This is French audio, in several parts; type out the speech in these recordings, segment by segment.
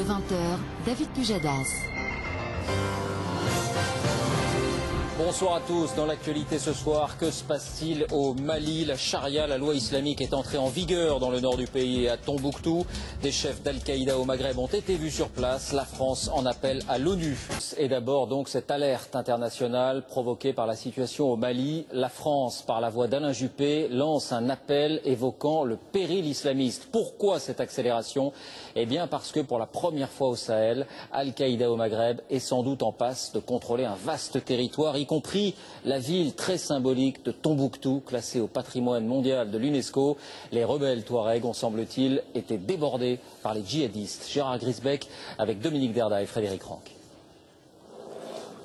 20h, David Pujadas. Bonsoir à tous. Dans l'actualité ce soir, que se passe-t-il au Mali? La charia, la loi islamique, est entrée en vigueur dans le nord du pays et à Tombouctou. Des chefs d'Al-Qaïda au Maghreb ont été vus sur place. La France en appelle à l'ONU. Et d'abord donc cette alerte internationale provoquée par la situation au Mali. La France, par la voix d'Alain Juppé, lance un appel évoquant le péril islamiste. Pourquoi cette accélération? Eh bien parce que pour la première fois au Sahel, Al-Qaïda au Maghreb est sans doute en passe de contrôler un vaste territoire, y compris la ville très symbolique de Tombouctou, classée au patrimoine mondial de l'UNESCO. Les rebelles Touaregs ont, semble-t-il, été débordés par les djihadistes. Gérard Grisbeck avec Dominique Derda et Frédéric Ranck.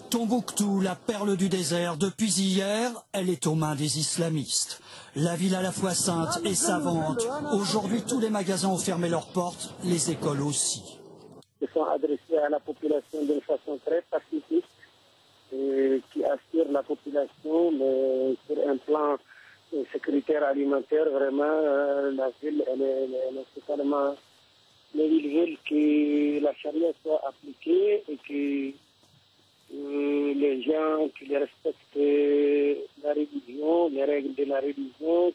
Tombouctou, la perle du désert, depuis hier, elle est aux mains des islamistes. La ville à la fois sainte et savante. Aujourd'hui, tous les magasins ont fermé leurs portes, les écoles aussi. Ils sont adressés à la population d'une façon très pacifiste, qui assure la population, mais sur un plan sécuritaire alimentaire, vraiment, la ville, elle est totalement... Mais ils veulent que la charia soit appliquée et que les gens qui respectent la religion, les règles de la religion.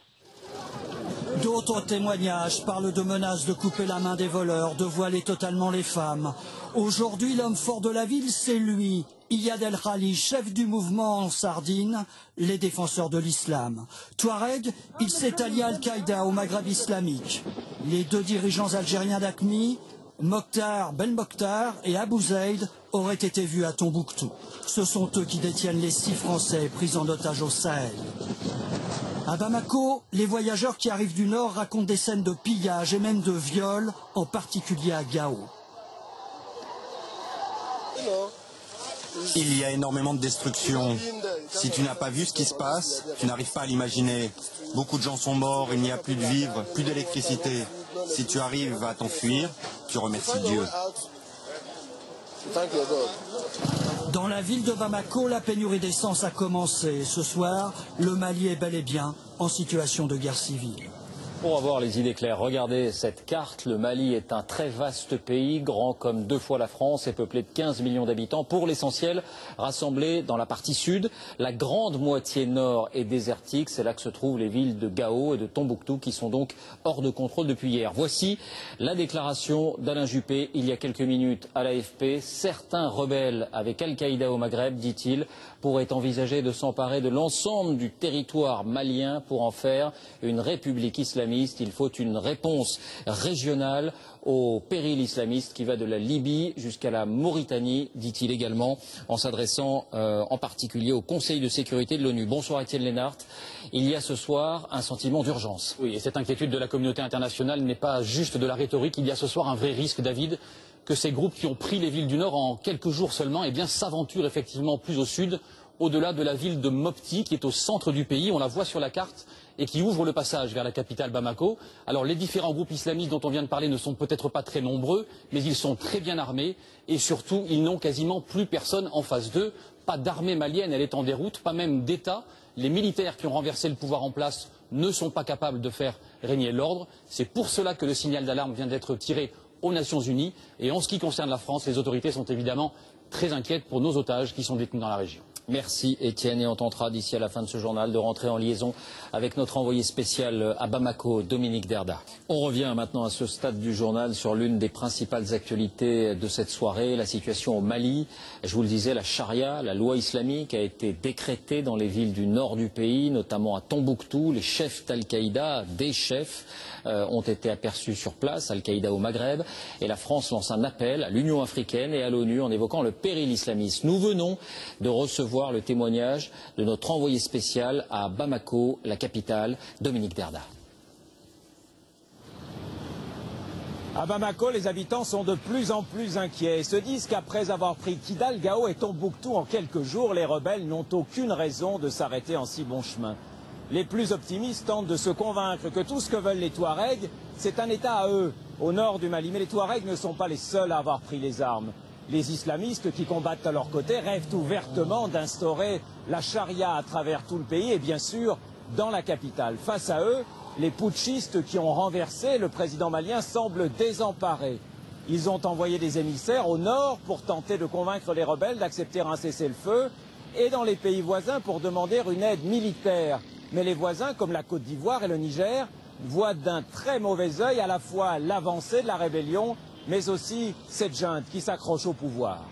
D'autres témoignages parlent de menaces de couper la main des voleurs, de voiler totalement les femmes. Aujourd'hui, l'homme fort de la ville, c'est lui, Iyad El Khali, chef du mouvement en Sardine, les défenseurs de l'islam. Touareg, il s'est allié à Al-Qaïda au Maghreb islamique. Les deux dirigeants algériens d'AQMI, Mokhtar Ben Mokhtar et Abou Zaid, auraient été vus à Tombouctou. Ce sont eux qui détiennent les 6 Français pris en otage au Sahel. À Bamako, les voyageurs qui arrivent du nord racontent des scènes de pillage et même de viol, en particulier à Gao. Il y a énormément de destruction. Si tu n'as pas vu ce qui se passe, tu n'arrives pas à l'imaginer. Beaucoup de gens sont morts, il n'y a plus de vivres, plus d'électricité. Si tu arrives à t'enfuir, tu remercies Dieu. Dans la ville de Bamako, la pénurie d'essence a commencé. Ce soir, le Mali est bel et bien en situation de guerre civile. Pour avoir les idées claires, regardez cette carte. Le Mali est un très vaste pays, grand comme 2 fois la France et peuplé de 15 millions d'habitants, pour l'essentiel rassemblés dans la partie sud. La grande moitié nord est désertique, c'est là que se trouvent les villes de Gao et de Tombouctou qui sont donc hors de contrôle depuis hier. Voici la déclaration d'Alain Juppé il y a quelques minutes à l'AFP. Certains rebelles avec Al-Qaïda au Maghreb, dit-il, pourraient envisager de s'emparer de l'ensemble du territoire malien pour en faire une république islamique. Il faut une réponse régionale au péril islamiste qui va de la Libye jusqu'à la Mauritanie, dit-il également, en s'adressant en particulier au Conseil de sécurité de l'ONU. Bonsoir Étienne Lénart. Il y a ce soir un sentiment d'urgence. Oui, et cette inquiétude de la communauté internationale n'est pas juste de la rhétorique. Il y a ce soir un vrai risque, David, que ces groupes qui ont pris les villes du Nord en quelques jours seulement, eh bien, s'aventurent effectivement plus au sud, au-delà de la ville de Mopti, qui est au centre du pays. On la voit sur la carte et qui ouvre le passage vers la capitale Bamako. Alors les différents groupes islamistes dont on vient de parler ne sont peut-être pas très nombreux, mais ils sont très bien armés et surtout ils n'ont quasiment plus personne en face d'eux. Pas d'armée malienne, elle est en déroute, pas même d'État. Les militaires qui ont renversé le pouvoir en place ne sont pas capables de faire régner l'ordre. C'est pour cela que le signal d'alarme vient d'être tiré aux Nations Unies. Et en ce qui concerne la France, les autorités sont évidemment très inquiètes pour nos otages qui sont détenus dans la région. Merci Étienne, et on tentera d'ici à la fin de ce journal de rentrer en liaison avec notre envoyé spécial à Bamako, Dominique Derda. On revient maintenant à ce stade du journal sur l'une des principales actualités de cette soirée, la situation au Mali. Je vous le disais, la charia, la loi islamique, a été décrétée dans les villes du nord du pays, notamment à Tombouctou. Les chefs d'Al-Qaïda, des chefs, ont été aperçus sur place, Al-Qaïda au Maghreb. Et la France lance un appel à l'Union africaine et à l'ONU en évoquant le péril islamiste. Nous venons de recevoir le témoignage de notre envoyé spécial à Bamako, la capitale, Dominique Derda. À Bamako, les habitants sont de plus en plus inquiets et se disent qu'après avoir pris Kidal, Gao et Tombouctou en quelques jours, les rebelles n'ont aucune raison de s'arrêter en si bon chemin. Les plus optimistes tentent de se convaincre que tout ce que veulent les Touaregs, c'est un État à eux, au nord du Mali. Mais les Touaregs ne sont pas les seuls à avoir pris les armes. Les islamistes qui combattent à leur côté rêvent ouvertement d'instaurer la charia à travers tout le pays et bien sûr dans la capitale. Face à eux, les putschistes qui ont renversé le président malien semblent désemparés. Ils ont envoyé des émissaires au nord pour tenter de convaincre les rebelles d'accepter un cessez-le-feu et dans les pays voisins pour demander une aide militaire. Mais les voisins, comme la Côte d'Ivoire et le Niger, voient d'un très mauvais œil à la fois l'avancée de la rébellion, mais aussi cette junte qui s'accroche au pouvoir.